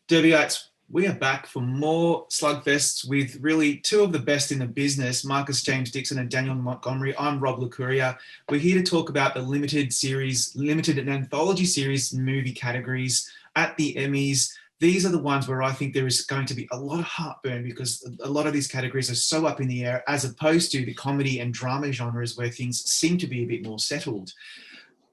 Derbyites, we are back for more slugfests with really two of the best in the business, Marcus James Dixon and Daniel Montgomery. I'm Rob Licuria. We're here to talk about the limited and anthology series movie categories at the Emmys. These are the ones where I think there is going to be a lot of heartburn because a lot of these categories are so up in the air as opposed to the comedy and drama genres where things seem to be a bit more settled.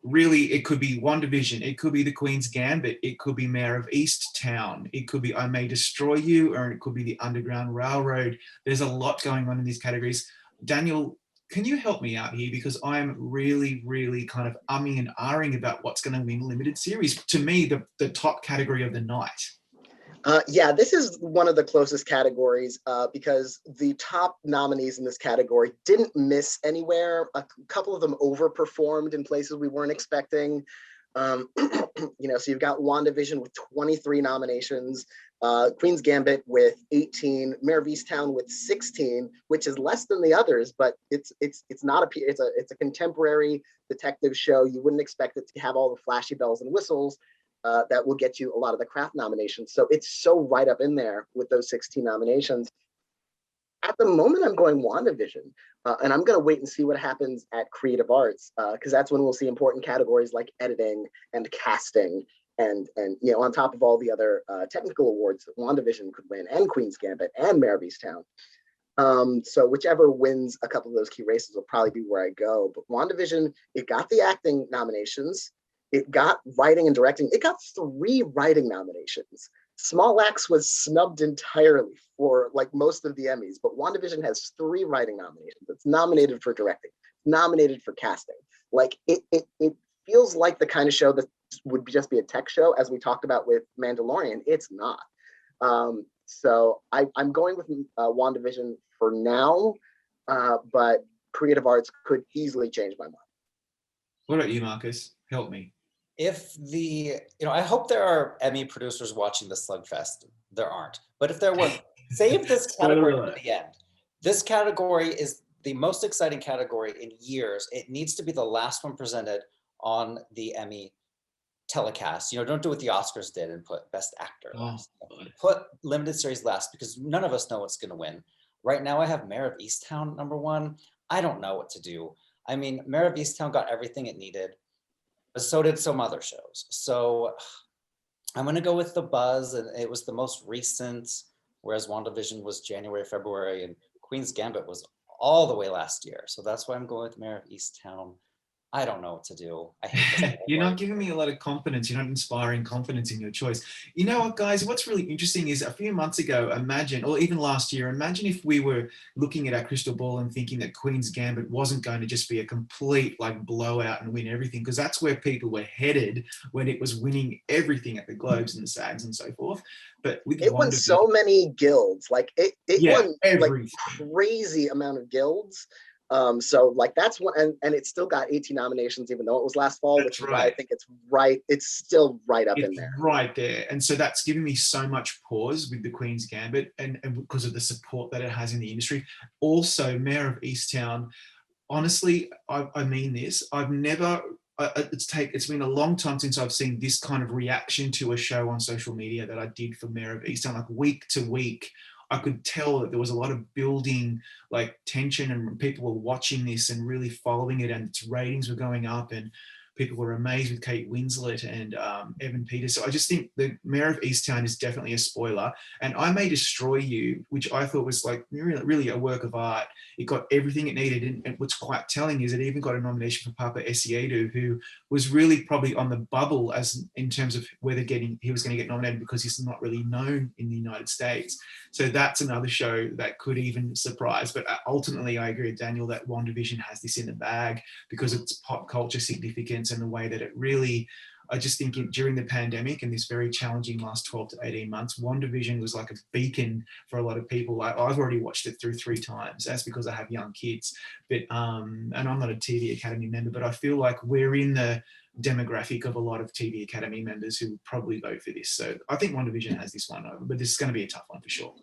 Really, it could be WandaVision, it could be The Queen's Gambit, it could be Mare of Easttown, it could be I May Destroy You, or it could be The Underground Railroad. There's a lot going on in these categories. Daniel, can you help me out here? Because I'm really kind of umming and ahhing about what's going to win limited series. To me, the top category of the night. Yeah, this is one of the closest categories because the top nominees in this category didn't miss anywhere. A couple of them overperformed in places we weren't expecting. So you've got WandaVision with 23 nominations, Queen's Gambit with 18, Mare of Easttown with 16, which is less than the others, but it's a contemporary detective show. You wouldn't expect it to have all the flashy bells and whistles. That will get you a lot of the craft nominations. So it's so right up in there with those 16 nominations. At the moment, I'm going WandaVision, and I'm going to wait and see what happens at Creative Arts, because that's when we'll see important categories like editing and casting, and on top of all the other technical awards that WandaVision could win, and Queen's Gambit, and Mare of Easttown. So whichever wins a couple of those key races will probably be where I go. But WandaVision, it got the acting nominations. It got writing and directing. It got 3 writing nominations. Small Axe was snubbed entirely for like most of the Emmys, but WandaVision has 3 writing nominations. It's nominated for directing, nominated for casting. Like it feels like the kind of show that would just be a tech show, as we talked about with Mandalorian. It's not. So I'm going with WandaVision for now, but Creative Arts could easily change my mind. What about you, Marcus? Help me. I hope there are Emmy producers watching the slugfest. There aren't, but if there were, save this category for the end. This category is the most exciting category in years. It needs to be the last one presented on the Emmy telecast. Don't do what the Oscars did and put Best Actor last. Put limited series last, because none of us know what's going to win. Right now, I have Mare of Easttown #1. I don't know what to do. I mean, Mare of Easttown got everything it needed. But so did some other shows. So I'm going to go with the buzz, and it was the most recent, whereas WandaVision was January, February, and Queen's Gambit was all the way last year. So that's why I'm going with Mare of Easttown. I don't know what to do. I hate You're not giving me a lot of confidence. You're not inspiring confidence in your choice. You know what, guys? What's really interesting is a few months ago, imagine, or even last year, imagine if we were looking at our crystal ball and thinking that Queen's Gambit wasn't going to just be a complete blowout and win everything, because that's where people were headed when it was winning everything at the Globes and the SAGs and so forth. But with it won so many guilds. It won everything. Crazy amount of guilds. So that's one, and it still got 18 nominations, even though it was last fall, which is why I think it's right. It's still right up in there. Right there. And so that's given me so much pause with the Queen's Gambit and because of the support that it has in the industry. Also, Mare of Easttown, honestly, I mean this, I've never, it's been a long time since I've seen this kind of reaction to a show on social media that I did for Mare of Easttown, week to week. I could tell that there was a lot of building tension, and people were watching this and really following it, and its ratings were going up, and people were amazed with Kate Winslet and Evan Peters. So I just think the Mare of Easttown is definitely a spoiler. And I May Destroy You, which I thought was really a work of art. It got everything it needed. And what's quite telling is it even got a nomination for Papa Essiedu, who was really probably on the bubble in terms of whether he was going to get nominated, because he's not really known in the United States. So that's another show that could even surprise. But ultimately, I agree with Daniel that WandaVision has this in the bag because of its pop culture significance and the way that it really, I just think during the pandemic and this very challenging last 12 to 18 months, WandaVision was like a beacon for a lot of people. I've already watched it through 3 times. That's because I have young kids. But and I'm not a TV Academy member, but I feel like we're in the demographic of a lot of TV Academy members who would probably vote for this. So I think WandaVision has this one over, but this is going to be a tough one for sure.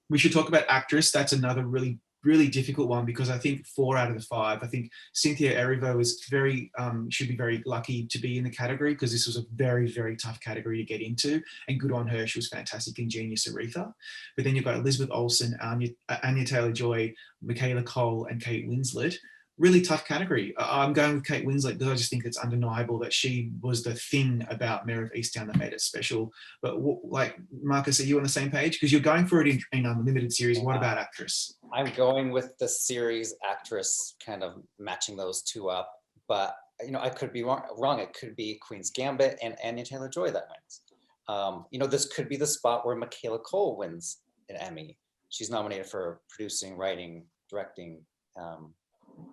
We should talk about actress. That's another really really difficult one because I think 4 out of the 5. I think Cynthia Erivo is very should be very lucky to be in the category because this was a very, very tough category to get into, and good on her. She was fantastic in Genius Aretha. But then you've got Elizabeth Olsen, Anya Taylor-Joy, Michaela Cole, and Kate Winslet. Really tough category. I'm going with Kate Winslet because I just think it's undeniable that she was the thing about Mare of Easttown that made it special. But like, Marcus, are you on the same page? Because you're going for it in a limited series. What about actress? I'm going with the series actress, kind of matching those two up. But I could be wrong. It could be Queen's Gambit and Anya Taylor-Joy that wins. This could be the spot where Michaela Cole wins an Emmy. She's nominated for producing, writing, directing,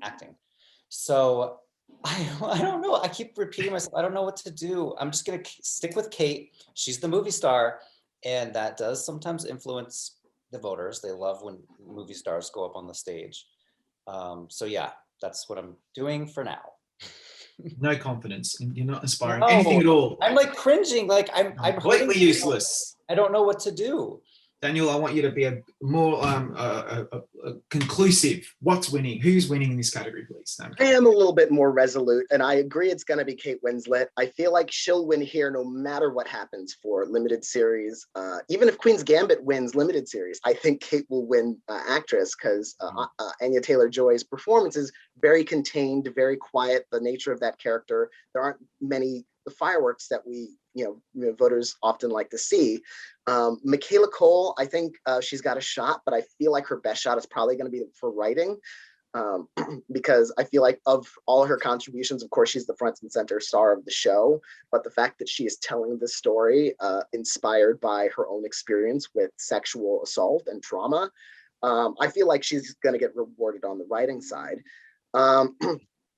acting. So I don't know. I keep repeating myself. I don't know what to do. I'm just going to stick with Kate. She's the movie star, and that does sometimes influence the voters. They love when movie stars go up on the stage. So yeah, that's what I'm doing for now. No confidence. You're not inspiring anything at all. I'm like cringing. Like I'm completely useless. I don't know what to do. Daniel, I want you to be a more conclusive. What's winning? Who's winning in this category, please? I am a little bit more resolute, and I agree it's going to be Kate Winslet. I feel like she'll win here no matter what happens for limited series. Even if Queen's Gambit wins limited series, I think Kate will win actress because Anya Taylor-Joy's performance is very contained, very quiet. The nature of that character, there aren't many fireworks that we voters often like to see. Michaela Cole, I think she's got a shot, but I feel like her best shot is probably going to be for writing, because I feel like of all her contributions, of course, she's the front and center star of the show, but the fact that she is telling this story inspired by her own experience with sexual assault and trauma, I feel like she's going to get rewarded on the writing side.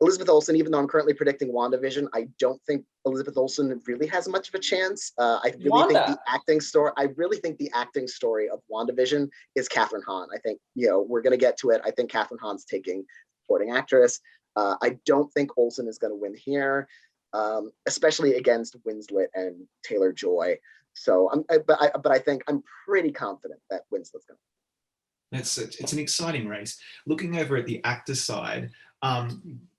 Elizabeth Olsen, even though I'm currently predicting WandaVision, I don't think Elizabeth Olsen really has much of a chance. I really think the acting story of WandaVision is Kathryn Hahn. I think, we're going to get to it. I think Kathryn Hahn's taking supporting actress. I don't think Olsen is going to win here, especially against Winslet and Taylor-Joy. So, but I think I'm pretty confident that Winslet's going to. It's an exciting race. Looking over at the actor side,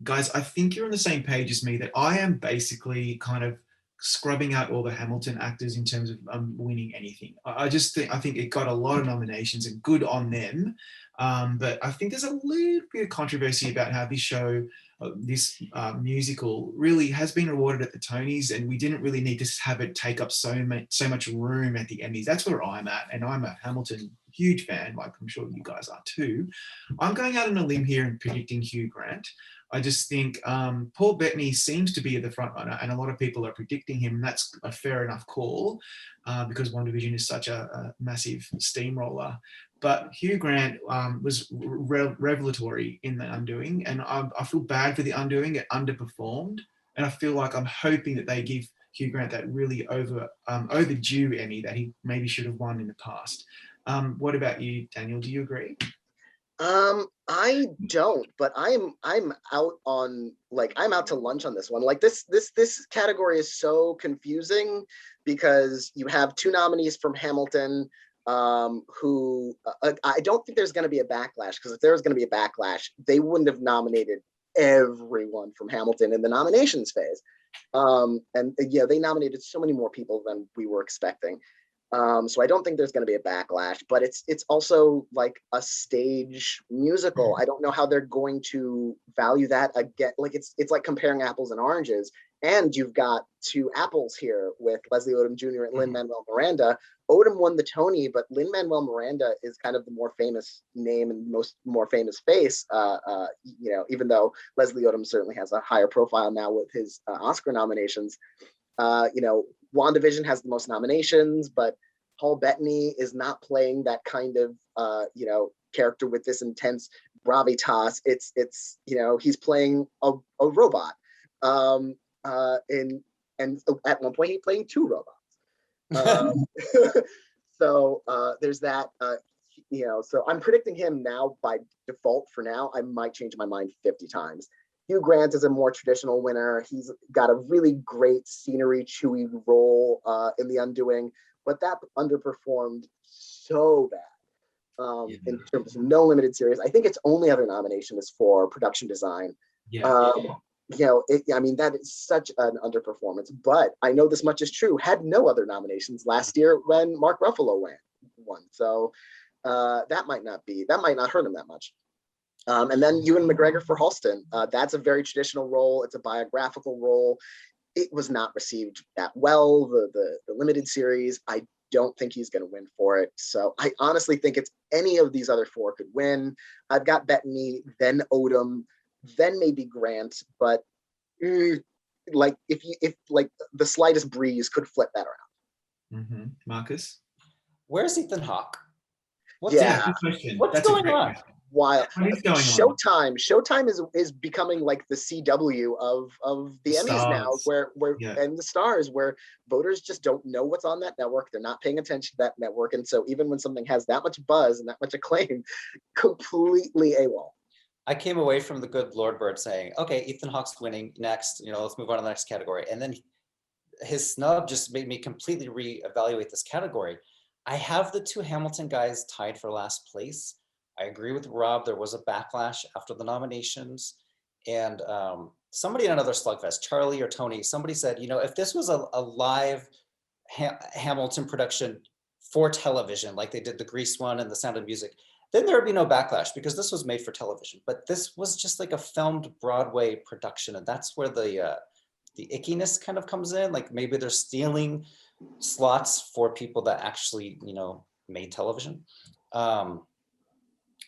guys, I think you're on the same page as me that I am basically kind of scrubbing out all the Hamilton actors in terms of winning anything. I think it got a lot of nominations and good on them. But I think there's a little bit of controversy about how this show, this musical, really has been awarded at the Tonys, and we didn't really need to have it take up so much room at the Emmys. That's where I'm at, and I'm a Hamilton huge fan, like I'm sure you guys are too. I'm going out on a limb here and predicting Hugh Grant. I just think Paul Bettany seems to be the front runner, and a lot of people are predicting him. And that's a fair enough call because WandaVision is such a massive steamroller. But Hugh Grant was revelatory in The Undoing, and I feel bad for The Undoing. It underperformed, and I feel like I'm hoping that they give Hugh Grant that really overdue Emmy that he maybe should have won in the past. What about you, Daniel? Do you agree? I don't, but I'm out on I'm out to lunch on this one. Like this category is so confusing because you have 2 nominees from Hamilton, who I don't think there's going to be a backlash, because if there was going to be a backlash, they wouldn't have nominated everyone from Hamilton in the nominations phase. And yeah, they nominated so many more people than we were expecting. So I don't think there's going to be a backlash, but it's also like a stage musical. I don't know how they're going to value that again. Like it's like comparing apples and oranges. And you've got 2 apples here with Leslie Odom Jr. and Lin-Manuel Miranda. Odom won the Tony, but Lin-Manuel Miranda is kind of the more famous name and more famous face. Even though Leslie Odom certainly has a higher profile now with his Oscar nominations. WandaVision has the most nominations, but Paul Bettany is not playing that kind of character with this intense gravitas. It's he's playing a robot. And at one point he played 2 robots. So there's that. So I'm predicting him now by default for now. I might change my mind 50 times. Hugh Grant is a more traditional winner. He's got a really great scenery, chewy role in The Undoing, but that underperformed so bad. in terms of no limited series. I think its only other nomination is for production design. Yeah. I mean, that is such an underperformance, but I know this much is true, had no other nominations last year when Mark Ruffalo won. So that might not hurt him that much. And then Ewan McGregor for Halston. That's a very traditional role. It's a biographical role. It was not received that well, the limited series. I don't think he's going to win for it. So I honestly think it's any of these other four could win. I've got Bettany, then Odom, then maybe Grant, but like if the slightest breeze could flip that around. Mm-hmm. Marcus? Where's Ethan Hawke? What's going on? Wild. What is going on? Showtime is becoming like the CW of the Emmys now, where and the stars, where voters just don't know what's on that network. They're not paying attention to that network, and so even when something has that much buzz and that much acclaim, completely AWOL. I came away from the good Lord Bird saying, okay, Ethan Hawke's winning next, let's move on to the next category. And then his snub just made me completely reevaluate this category. I have the two Hamilton guys tied for last place. I agree with Rob. There was a backlash after the nominations. And somebody in another slugfest, Charlie or Tony, somebody said, if this was a live Hamilton production for television, like they did the Grease one and the Sound of Music, then there would be no backlash because this was made for television. But this was just like a filmed Broadway production. And that's where the ickiness kind of comes in. Like maybe they're stealing slots for people that actually, made television.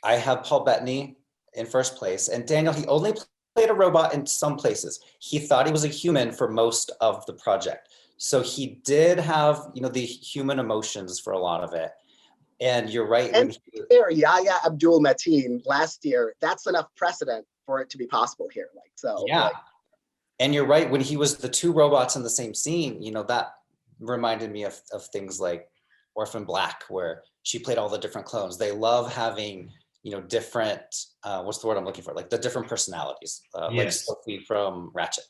I have Paul Bettany in first place, and Daniel, he only played a robot in some places. He thought he was a human for most of the project. So he did have, the human emotions for a lot of it. And you're right. And Yahya Abdul-Mateen last year, that's enough precedent for it to be possible here. Yeah. And you're right, when he was the two robots in the same scene, that reminded me of things like Orphan Black, where she played all the different clones. They love having, different, what's the word I'm looking for? Like the different personalities, yes. Like Sophie from Ratchet.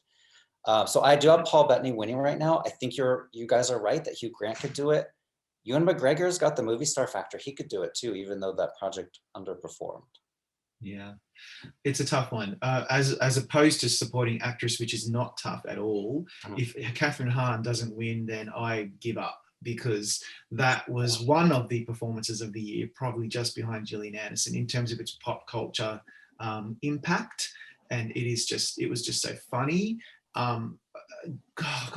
So I do have Paul Bettany winning right now. I think you guys are right that Hugh Grant could do it. Ewan McGregor's got the movie star factor. He could do it too, even though that project underperformed. Yeah, it's a tough one. As opposed to supporting actress, which is not tough at all. If Catherine Hahn doesn't win, then I give up, because that was one of the performances of the year, probably just behind Gillian Anderson in terms of its pop culture impact. And it was just so funny. God,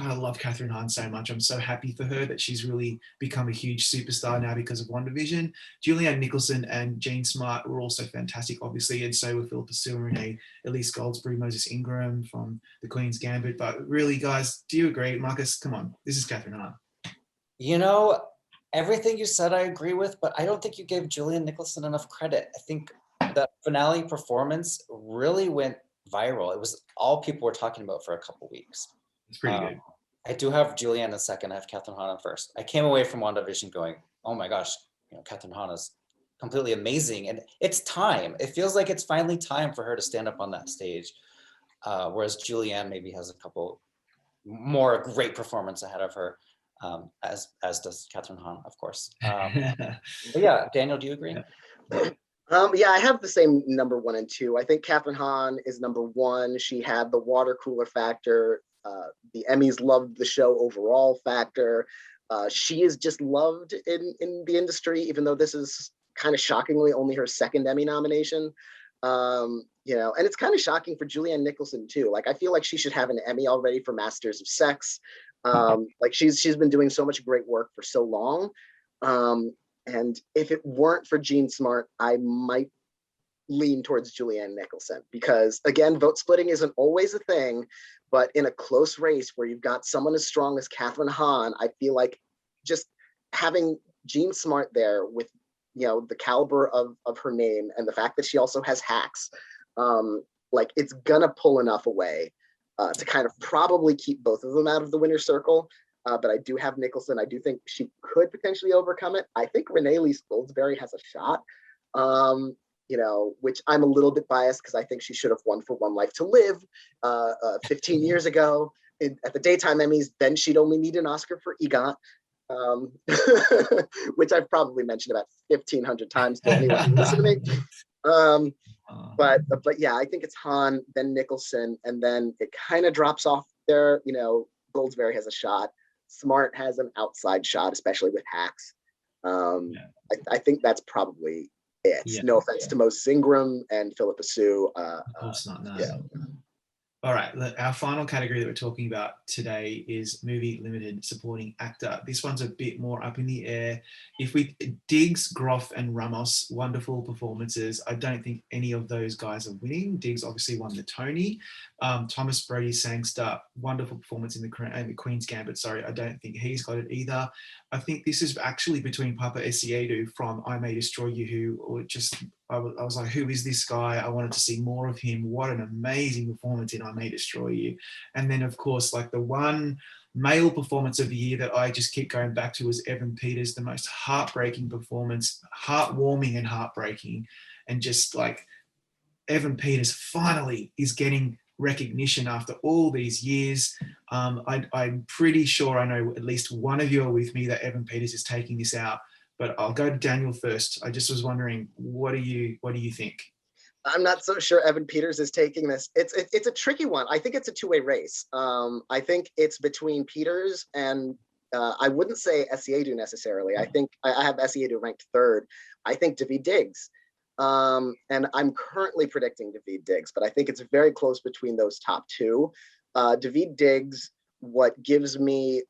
I love Catherine Hahn so much. I'm so happy for her that she's really become a huge superstar now because of WandaVision. Julianne Nicholson and Jean Smart were also fantastic, obviously, and so were Philippa Seymour, Elise Goldsberry, Moses Ingram from The Queen's Gambit. But really, guys, do you agree? Marcus, come on, this is Catherine Hahn. Everything you said I agree with, but I don't think you gave Julianne Nicholson enough credit. I think that finale performance really went viral. It was all people were talking about for a couple weeks. It's pretty good. I do have Julianne in second. I have Catherine Hahn in first. I came away from WandaVision going, oh my gosh, Catherine Hahn is completely amazing. And it's time. It feels like it's finally time for her to stand up on that stage. Whereas Julianne maybe has a couple more great performance ahead of her, as does Catherine Hahn, of course. But yeah, Daniel, do you agree? Yeah, I have the same number 1 and 2. I think Catherine Hahn is number 1. She had the water cooler factor. The Emmys loved the show overall factor. She is just loved in the industry, even though this is kind of shockingly only her second Emmy nomination. And it's kind of shocking for Julianne Nicholson too. Like, I feel like she should have an Emmy already for Masters of Sex. Like she's been doing so much great work for so long. And if it weren't for Jean Smart, I might lean towards Julianne Nicholson, because again, vote splitting isn't always a thing, but in a close race where you've got someone as strong as Catherine Hahn, I feel like just having Jean Smart there with, the caliber of her name and the fact that she also has hacks, like it's gonna pull enough away to kind of probably keep both of them out of the winner's circle. But I do have Nicholson. I do think she could potentially overcome it. I think Renee Lee Goldsberry has a shot, which I'm a little bit biased because I think she should have won for One Life to Live 15 years ago at the daytime Emmys. Then she'd only need an Oscar for EGOT. which I've probably mentioned about 1,500 times to anyone who listens to me. But yeah, I think it's Hahn, then Nicholson, and then it kind of drops off there. Goldsberry has a shot. Smart has an outside shot, especially with Hacks. I think that's probably it. Yeah. No offense to Moses Ingram and Philippa Sue. Of course not. No. Yeah. All right, our final category that we're talking about today is Movie Limited Supporting Actor. This one's a bit more up in the air. Diggs, Groff, and Ramos, wonderful performances. I don't think any of those guys are winning. Diggs obviously won the Tony. Thomas Brody Sangster, wonderful performance in the Queen's Gambit. Sorry, I don't think he's got it either. I think this is actually between Papa Essiedu from I May Destroy You, I was like, who is this guy? I wanted to see more of him. What an amazing performance in I May Destroy You. And then, of course, like the one male performance of the year that I just keep going back to was Evan Peters, the most heartbreaking performance, heartwarming and heartbreaking. And just like Evan Peters finally is getting recognition after all these years. I'm pretty sure I know at least one of you are with me that Evan Peters is taking this out. But I'll go to Daniel first. I just was wondering, what do you think? I'm not so sure Evan Peters is taking this. It's a tricky one. I think it's a two-way race. I think it's between Peters and I wouldn't say Essiedu necessarily. I think I have Essiedu ranked third. I think Daveed Diggs. And I'm currently predicting Daveed Diggs, but I think it's very close between those top two. Daveed Diggs, what gives me,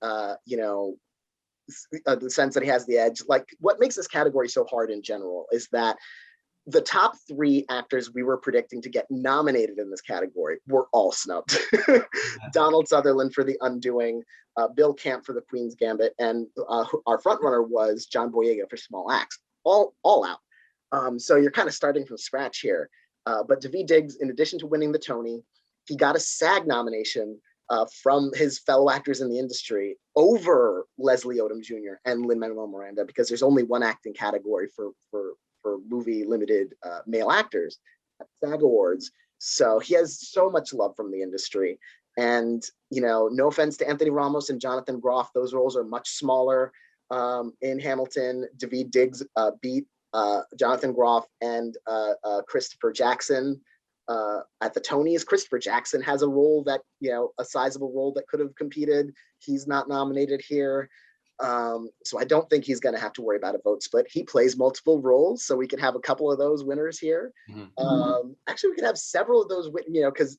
the sense that he has the edge. Like, what makes this category so hard in general is that the top three actors we were predicting to get nominated in this category were all snubbed. Donald Sutherland for The Undoing, Bill Camp for The Queen's Gambit, and our frontrunner was John Boyega for Small Axe. All out. So you're kind of starting from scratch here. But Daveed Diggs, in addition to winning the Tony, he got a SAG nomination from his fellow actors in the industry over Leslie Odom Jr. and Lin-Manuel Miranda, because there's only one acting category for movie limited male actors at SAG Awards. So he has so much love from the industry. And, no offense to Anthony Ramos and Jonathan Groff, those roles are much smaller in Hamilton. Daveed Diggs beat Jonathan Groff and Christopher Jackson at the Tonys. Christopher Jackson has a role that, a sizable role that could have competed. He's not nominated here. So I don't think he's going to have to worry about a vote split. He plays multiple roles, so we could have a couple of those winners here. Actually, we could have several of those, because,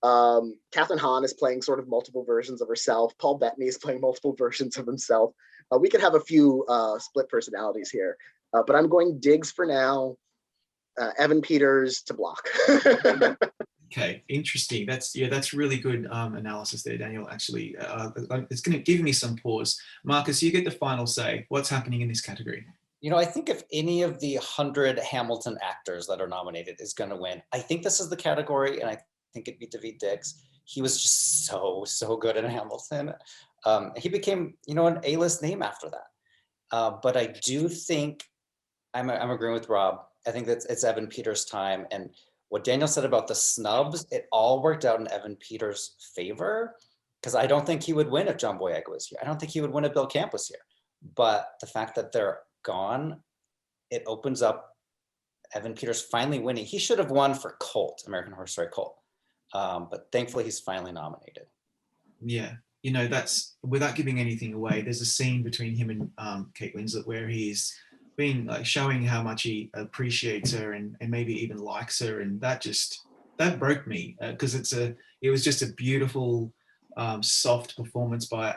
Kathryn Hahn is playing sort of multiple versions of herself. Paul Bettany is playing multiple versions of himself. We could have a few split personalities here, but I'm going Diggs for now. Evan Peters to block. Okay, interesting. That's really good analysis there, Daniel. Actually, it's going to give me some pause. Marcus, you get the final say. What's happening in this category? I think if any of the 100 Hamilton actors that are nominated is going to win, I think this is the category, and I think it'd be Daveed Diggs. He was just so good in Hamilton. He became, an A-list name after that. But I do think I'm agreeing with Rob. I think that it's Evan Peters' time. And what Daniel said about the snubs, it all worked out in Evan Peters' favor, because I don't think he would win if John Boyega was here. I don't think he would win if Bill Camp was here. But the fact that they're gone, it opens up Evan Peters finally winning. He should have won for Colt, American Horror Story Colt. But thankfully, he's finally nominated. Yeah. That's, without giving anything away, there's a scene between him and Kate Winslet where he's been showing how much he appreciates her and maybe even likes her, and that broke me because it was just a beautiful soft performance by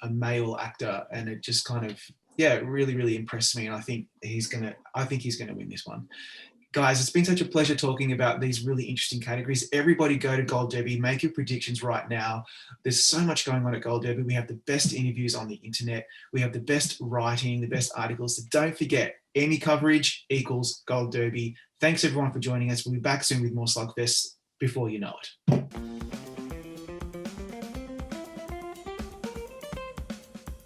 a male actor, and it just kind of really impressed me, and I think he's gonna win this one. Guys, it's been such a pleasure talking about these really interesting categories. Everybody go to Gold Derby, make your predictions right now. There's so much going on at Gold Derby. We have the best interviews on the internet. We have the best writing, the best articles. So don't forget, Emmy coverage equals Gold Derby. Thanks everyone for joining us. We'll be back soon with more Slugfest before you know it.